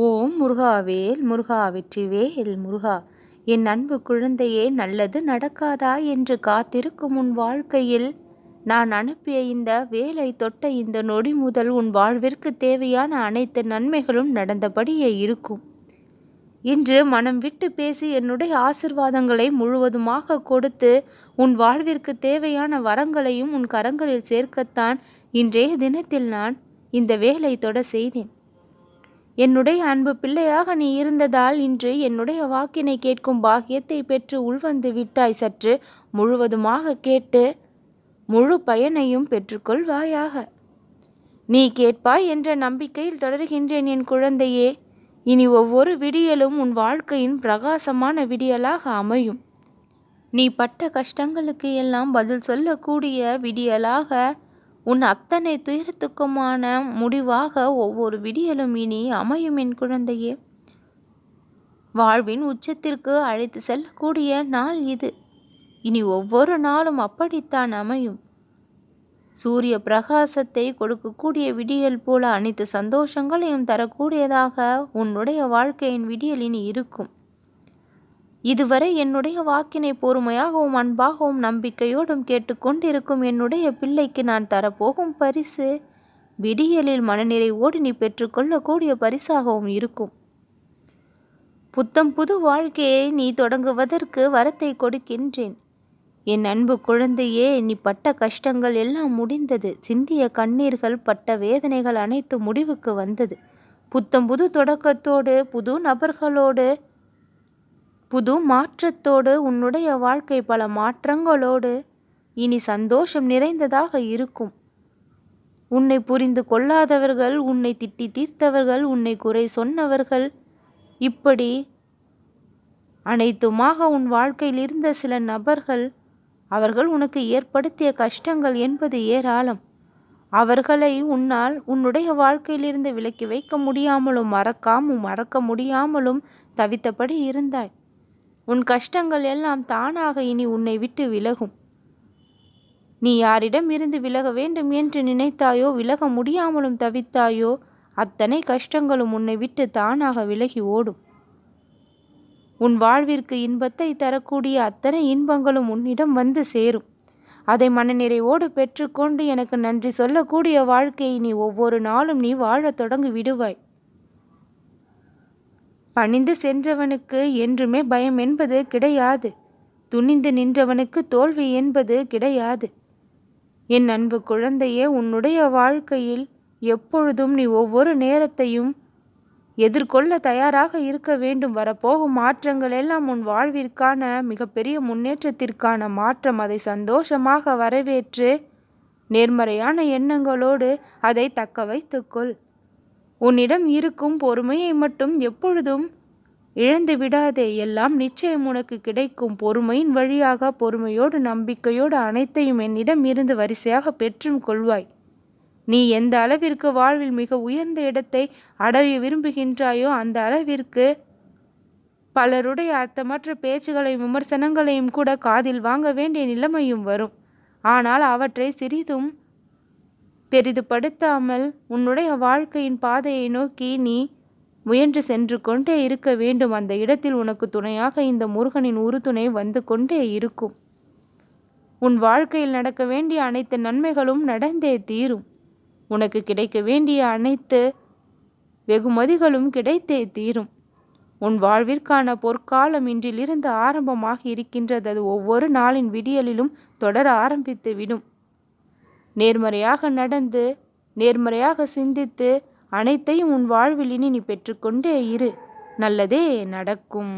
ஓம் முருகாவேல் முருகா வெற்றிவேல் முருகா. என் அன்பு குழந்தையே, நல்லது நடக்காதா என்று காத்திருக்கும் உன் வாழ்க்கையில் நான் அனுப்பிய இந்த வேலை தொட்ட இந்த நொடி முதல் உன் வாழ்விற்கு தேவையான அனைத்து நன்மைகளும் நடந்தபடியே இருக்கும். இன்று மனம் விட்டு பேசி என்னுடைய ஆசிர்வாதங்களை முழுவதுமாக கொடுத்து உன் வாழ்விற்கு தேவையான வரங்களையும் உன் கரங்களில் சேர்க்கத்தான் இன்றைய தினத்தில் நான் இந்த வேலை தொட செய்தேன். என்னுடைய அன்பு பிள்ளையாக நீ இருந்ததால் இன்று என்னுடைய வாக்கினை கேட்கும் பாக்கியத்தை பெற்று உள்வந்து விட்டாய். சற்று முழுவதுமாக கேட்டு முழு பயனையும் பெற்றுக்கொள்வாயாக. நீ கேட்பாய் என்ற நம்பிக்கையில் தொடர்கின்றேன் என் குழந்தையே. இனி ஒவ்வொரு விடியலும் உன் வாழ்க்கையின் பிரகாசமான விடியலாக அமையும். நீ பட்ட கஷ்டங்களுக்கு எல்லாம் பதில் சொல்லக்கூடிய விடியலாக, உன் அத்தனை துயரத்துக்குமான முடிவாக ஒவ்வொரு விடியலும் இனி அமையும் என் குழந்தையே. வாழ்வின் உச்சத்திற்கு அழைத்து செல்லக்கூடிய நாள் இது. இனி ஒவ்வொரு நாளும் அப்படித்தான் அமையும். சூரிய பிரகாசத்தை கொடுக்கக்கூடிய விடியல் போல அனைத்து சந்தோஷங்களையும் தரக்கூடியதாக உன்னுடைய வாழ்க்கையின் விடியல் இனி இருக்கும். இதுவரை என்னுடைய வாக்கினை பொறுமையாகவும் அன்பாகவும் நம்பிக்கையோடும் கேட்டுக்கொண்டிருக்கும் என்னுடைய பிள்ளைக்கு நான் தரப்போகும் பரிசு விடியலில் மனநிறைவோடு நீ பெற்றுக்கொள்ளக்கூடிய பரிசாகவும் இருக்கும். புத்தம் புது வாழ்க்கையை நீ தொடங்குவதற்கு வரத்தை கொடுக்கின்றேன். என் அன்பு குழந்தையே, நீ பட்ட கஷ்டங்கள் எல்லாம் முடிந்தது. சிந்திய கண்ணீர்கள், பட்ட வேதனைகள் அனைத்து முடிவுக்கு வந்தது. புத்தம் புது தொடக்கத்தோடு, புது நபர்களோடு, புது மாற்றத்தோடு, உன்னுடைய வாழ்க்கை பல மாற்றங்களோடு இனி சந்தோஷம் நிறைந்ததாக இருக்கும். உன்னை புரிந்து கொள்ளாதவர்கள், உன்னை திட்டி தீர்த்தவர்கள், உன்னை குறை சொன்னவர்கள், இப்படி அனைத்துமாக உன் வாழ்க்கையில் இருந்த சில நபர்கள், அவர்கள் உனக்கு ஏற்படுத்திய கஷ்டங்கள் என்பது ஏராளம். அவர்களை உன்னால் உன்னுடைய வாழ்க்கையிலிருந்து விலக்கி வைக்க முடியாமலும் மறக்க முடியாமலும் தவித்தபடி இருந்தாய். உன் கஷ்டங்கள் எல்லாம் தானாக இனி உன்னை விட்டு விலகும். நீ யாரிடம் இருந்து விலக வேண்டும் என்று நினைத்தாயோ, விலக முடியாமலும் தவித்தாயோ, அத்தனை கஷ்டங்களும் உன்னை விட்டு தானாக விலகி ஓடும். உன் வாழ்விற்கு இன்பத்தை தரக்கூடிய அத்தனை இன்பங்களும் உன்னிடம் வந்து சேரும். அதை மனநிறைவோடு பெற்றுக்கொண்டு எனக்கு நன்றி சொல்லக்கூடிய வாழ்க்கையை நீ ஒவ்வொரு நாளும் நீ வாழத் தொடங்கி விடுவாய். பணிந்து சென்றவனுக்கு என்றுமே பயம் என்பது கிடையாது. துணிந்து நின்றவனுக்கு தோல்வி என்பது கிடையாது. என் அன்பு குழந்தையே, உன்னுடைய வாழ்க்கையில் எப்பொழுதும் நீ ஒவ்வொரு நேரத்தையும் எதிர்கொள்ள தயாராக இருக்க வேண்டும். வரப்போகும் மாற்றங்கள் எல்லாம் உன் வாழ்விற்கான மிகப்பெரிய முன்னேற்றத்திற்கான மாற்றம். அதை சந்தோஷமாக வரவேற்று நேர்மறையான எண்ணங்களோடு அதை தக்க வைத்துக்கொள். உன்னிடம் இருக்கும் பொறுமையை மட்டும் எப்பொழுதும் இழந்து விடாதே. எல்லாம் நிச்சயம் உனக்கு கிடைக்கும். பொறுமையின் வழியாக, பொறுமையோடு நம்பிக்கையோடு அனைத்தையும் என்னிடம் இருந்து வரிசையாக பெற்றும் கொள்வாய். நீ எந்த அளவிற்கு வாழ்வில் மிக உயர்ந்த இடத்தை அடைய விரும்புகின்றாயோ அந்த அளவிற்கு பலருடைய அர்த்தமற்ற பேச்சுகளையும் விமர்சனங்களையும் கூட காதில் வாங்க வேண்டிய நிலைமையும் வரும். ஆனால் அவற்றை சிறிதும் பெரிதுபடுத்தாமல் உன்னுடைய வாழ்க்கையின் பாதையை நோக்கி நீ முயன்று சென்று கொண்டே இருக்க வேண்டும். அந்த இடத்தில் உனக்கு துணையாக இந்த முருகனின் உறுதுணை வந்து கொண்டே இருக்கும். உன் வாழ்க்கையில் நடக்க வேண்டிய அனைத்து நன்மைகளும் நடந்தே தீரும். உனக்கு கிடைக்க வேண்டிய அனைத்து வெகுமதிகளும் கிடைத்தே தீரும். உன் வாழ்விற்கான பொற்காலம் இன்றிலிருந்து ஆரம்பமாக இருக்கின்றது. அது ஒவ்வொரு நாளின் விடியலிலும் தொடர ஆரம்பித்து விடும். நேர்மறையாக நடந்து, நேர்மறையாக சிந்தித்து அனைத்தையும் உன் வாழ்வில் இனி நீ பெற்றுக்கொண்டே இரு. நல்லதே நடக்கும்.